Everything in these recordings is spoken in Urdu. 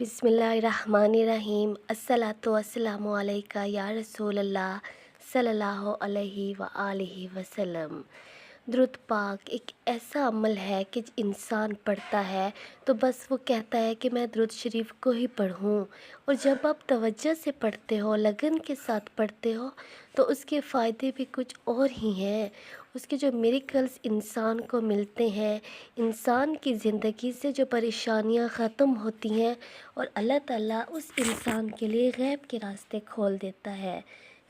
بسم اللہ الرحمن الرحیم۔ الصلاۃ والسلام علیکہ یا رسول اللہ صلی اللہ علیہ وآلہ وسلم۔ درود پاک ایک ایسا عمل ہے کہ انسان پڑھتا ہے تو بس وہ کہتا ہے کہ میں درود شریف کو ہی پڑھوں، اور جب آپ توجہ سے پڑھتے ہو، لگن کے ساتھ پڑھتے ہو، تو اس کے فائدے بھی کچھ اور ہی ہیں۔ اس کے جو میریکلز انسان کو ملتے ہیں، انسان کی زندگی سے جو پریشانیاں ختم ہوتی ہیں، اور اللہ تعالیٰ اس انسان کے لیے غیب کے راستے کھول دیتا ہے،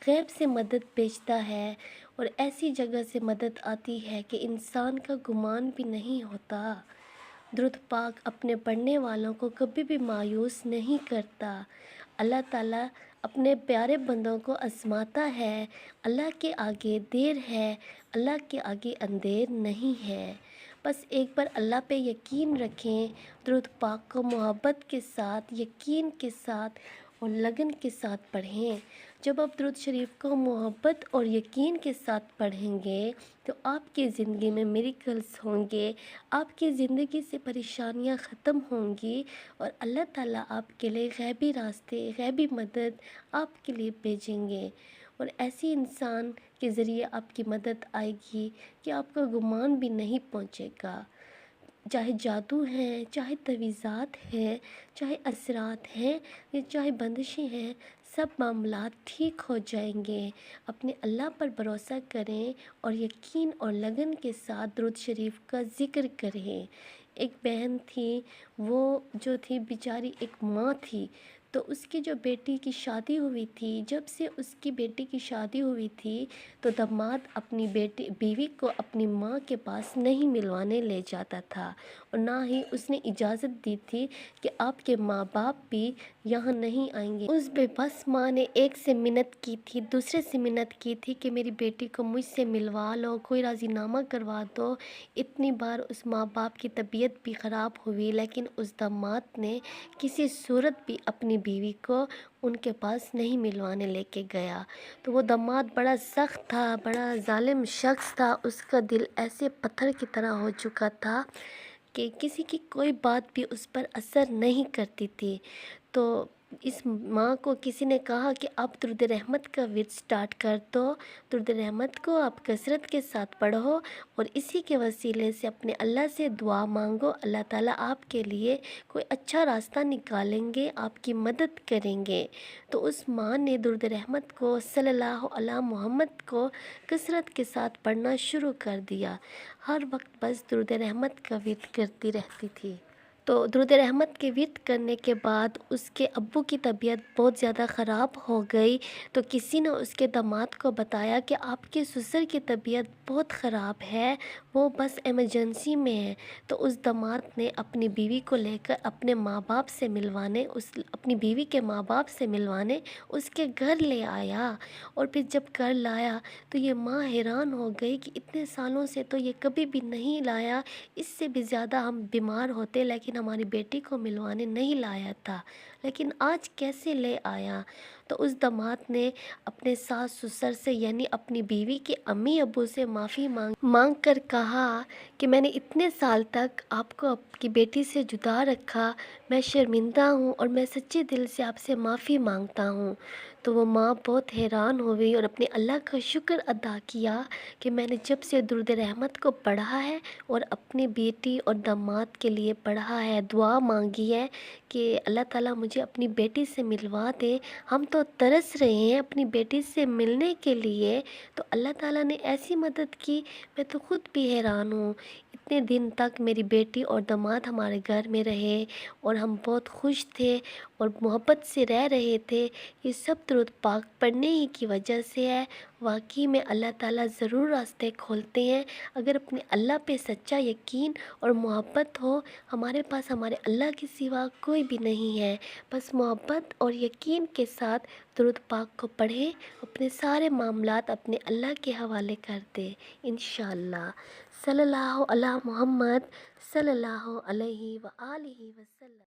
غیب سے مدد بھیجتا ہے، اور ایسی جگہ سے مدد آتی ہے کہ انسان کا گمان بھی نہیں ہوتا۔ درود پاک اپنے پڑھنے والوں کو کبھی بھی مایوس نہیں کرتا۔ اللہ تعالیٰ اپنے پیارے بندوں کو آزماتا ہے۔ اللہ کے آگے دیر ہے، اللہ کے آگے اندھیر نہیں ہے۔ بس ایک بار اللہ پہ یقین رکھیں، درود پاک کو محبت کے ساتھ، یقین کے ساتھ اور لگن کے ساتھ پڑھیں۔ جب آپ درود شریف کو محبت اور یقین کے ساتھ پڑھیں گے تو آپ کی زندگی میں میریکلز ہوں گے، آپ کی زندگی سے پریشانیاں ختم ہوں گی، اور اللہ تعالیٰ آپ کے لیے غیبی راستے، غیبی مدد آپ کے لیے بھیجیں گے، اور ایسی انسان کے ذریعے آپ کی مدد آئے گی کہ آپ کا گمان بھی نہیں پہنچے گا۔ چاہے جادو ہیں، چاہے تویزات ہیں، چاہے اثرات ہیں، یا چاہے بندشیں ہیں، سب معاملات ٹھیک ہو جائیں گے۔ اپنے اللہ پر بھروسہ کریں اور یقین اور لگن کے ساتھ درود شریف کا ذکر کریں۔ ایک بہن تھی، وہ جو تھی بیچاری ایک ماں تھی، تو اس کی جو بیٹی کی شادی ہوئی تھی، جب سے اس کی بیٹی کی شادی ہوئی تھی تو داماد اپنی بیوی کو اپنی ماں کے پاس نہیں ملوانے لے جاتا تھا، اور نہ ہی اس نے اجازت دی تھی کہ آپ کے ماں باپ بھی یہاں نہیں آئیں گے۔ اس بے بس ماں نے ایک سے منت کی تھی، دوسرے سے منت کی تھی کہ میری بیٹی کو مجھ سے ملوا لو، کوئی راضی نامہ کروا دو۔ اتنی بار اس ماں باپ کی طبیعت بھی خراب ہوئی، لیکن اس داماد نے کسی صورت بھی اپنی بیوی کو ان کے پاس نہیں ملوانے لے کے گیا۔ تو وہ داماد بڑا سخت تھا، بڑا ظالم شخص تھا، اس کا دل ایسے پتھر کی طرح ہو چکا تھا کہ کسی کی کوئی بات بھی اس پر اثر نہیں کرتی تھی۔ تو اس ماں کو کسی نے کہا کہ آپ درود رحمت کا ورد سٹارٹ کر دو، درود رحمت کو آپ کثرت کے ساتھ پڑھو، اور اسی کے وسیلے سے اپنے اللہ سے دعا مانگو، اللہ تعالیٰ آپ کے لیے کوئی اچھا راستہ نکالیں گے، آپ کی مدد کریں گے۔ تو اس ماں نے درود رحمت کو، صلی اللہ علی محمد کو کثرت کے ساتھ پڑھنا شروع کر دیا، ہر وقت بس درود رحمت کا ورد کرتی رہتی تھی۔ تو درود رحمت کے ورد کرنے کے بعد اس کے ابو کی طبیعت بہت زیادہ خراب ہو گئی، تو کسی نے اس کے داماد کو بتایا کہ آپ کے سسر کی طبیعت بہت خراب ہے، وہ بس ایمرجنسی میں ہے۔ تو اس داماد نے اپنی بیوی کو لے کر اپنے ماں باپ سے ملوانے، اپنی بیوی کے ماں باپ سے ملوانے اس کے گھر لے آیا، اور پھر جب گھر لایا تو یہ ماں حیران ہو گئی کہ اتنے سالوں سے تو یہ کبھی بھی نہیں لایا، اس سے بھی زیادہ ہم بیمار ہوتے لیکن ہماری بیٹی کو ملوانے نہیں لایا تھا، لیکن آج کیسے لے آیا؟ تو اس داماد نے اپنے ساس سسر سے، یعنی اپنی بیوی کے امی ابو سے معافی مانگ کر کہا کہ میں نے اتنے سال تک آپ کو آپ کی بیٹی سے جدا رکھا، میں شرمندہ ہوں، اور میں سچے دل سے آپ سے معافی مانگتا ہوں۔ تو وہ ماں بہت حیران ہو گئی اور اپنے اللہ کا شکر ادا کیا کہ میں نے جب سے درود رحمت کو پڑھا ہے اور اپنی بیٹی اور داماد کے لیے پڑھا ہے، دعا مانگی ہے کہ اللہ تعالیٰ مجھے اپنی بیٹی سے ملوا دے، ہم تو ترس رہے ہیں اپنی بیٹی سے ملنے کے لیے، تو اللہ تعالیٰ نے ایسی مدد کی، میں تو خود بھی حیران ہوں۔ اتنے دن تک میری بیٹی اور داماد ہمارے گھر میں رہے، اور ہم بہت خوش تھے اور محبت سے رہ رہے تھے، یہ سب درود پاک پڑھنے ہی کی وجہ سے ہے۔ واقعی میں اللہ تعالیٰ ضرور راستے کھولتے ہیں، اگر اپنے اللہ پہ سچا یقین اور محبت ہو۔ ہمارے پاس ہمارے اللہ کے سوا کوئی بھی نہیں ہے، بس محبت اور یقین کے ساتھ درود پاک کو پڑھیں، اپنے سارے معاملات اپنے اللہ کے حوالے کر دیں انشاءاللہ۔ صلی اللہ علی محمد صلی اللہ علیہ وآلہ وسلم۔